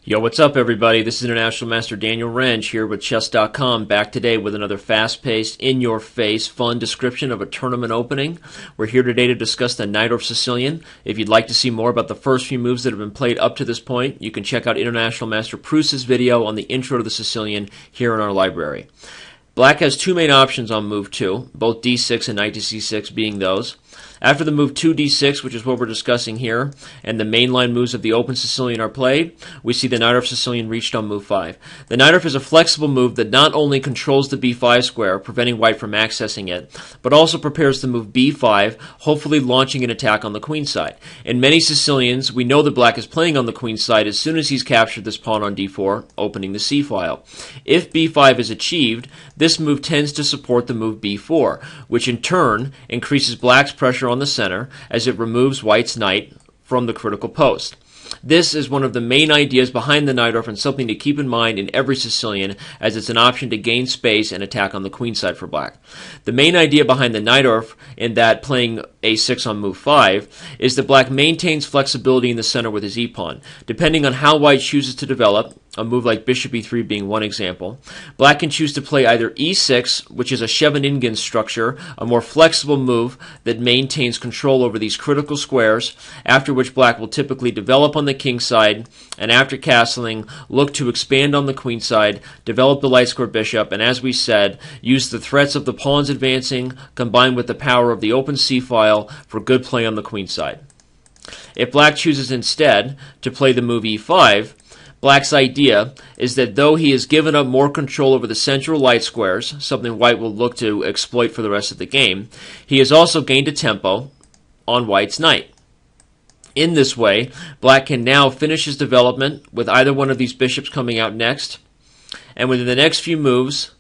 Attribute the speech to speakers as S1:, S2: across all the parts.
S1: Yo, what's up everybody? This is International Master Daniel Rensch here with Chess.com, back today with another fast-paced, in-your-face, fun description of a tournament opening. We're here today to discuss the Najdorf Sicilian. If you'd like to see more about the first few moves that have been played up to this point, you can check out International Master Proust's video on the intro to the Sicilian here in our library. Black has two main options on move 2, both d6 and knight to c6 being those. After the move 2d6, which is what we're discussing here, and the mainline moves of the open Sicilian are played, we see the Najdorf Sicilian reached on move 5. The Najdorf is a flexible move that not only controls the b5 square, preventing white from accessing it, but also prepares the move b5, hopefully launching an attack on the queen side. In many Sicilians, we know that black is playing on the queen side as soon as he's captured this pawn on d4, opening the c-file. If b5 is achieved, this move tends to support the move b4, which in turn increases black's pressure on the center as it removes white's knight from the critical post. This is one of the main ideas behind the Najdorf and something to keep in mind in every Sicilian, as it's an option to gain space and attack on the queen side for black. The main idea behind the Najdorf, in that playing a6 on move 5, is that black maintains flexibility in the center with his e-pawn. Depending on how white chooses to develop, a move like bishop e3 being one example, black can choose to play either e6, which is a Scheveningen structure, a more flexible move that maintains control over these critical squares, after which black will typically develop on the king side, and after castling, look to expand on the queen side, develop the light square bishop, and as we said, use the threats of the pawns advancing combined with the power of the open c-file for good play on the queen side. If black chooses instead to play the move e5, black's idea is that though he has given up more control over the central light squares, something white will look to exploit for the rest of the game, he has also gained a tempo on white's knight. In this way, black can now finish his development with either one of these bishops coming out next, and within the next few moves,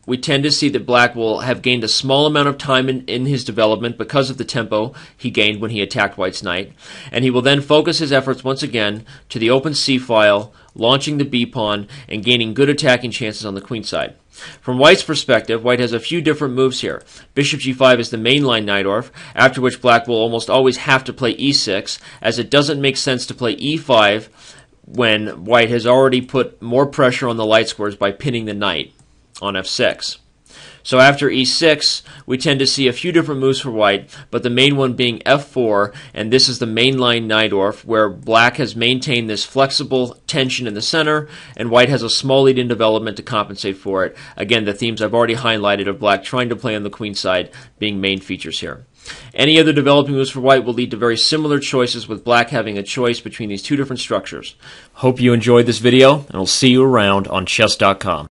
S1: we tend to see that black will have gained a small amount of time in his development because of the tempo he gained when he attacked white's knight, and he will then focus his efforts once again to the open c-file, launching the b-pawn, and gaining good attacking chances on the queen side. From white's perspective, white has a few different moves here. Bishop g5 is the mainline Najdorf, after which black will almost always have to play e6, as it doesn't make sense to play e5 when white has already put more pressure on the light squares by pinning the knight on f6. So after e6, we tend to see a few different moves for white, but the main one being f4, and this is the mainline Najdorf, where black has maintained this flexible tension in the center, and white has a small lead in development to compensate for it. Again, the themes I've already highlighted of black trying to play on the queen side being main features here. Any other developing moves for white will lead to very similar choices, with black having a choice between these two different structures. Hope you enjoyed this video, and I'll see you around on Chess.com.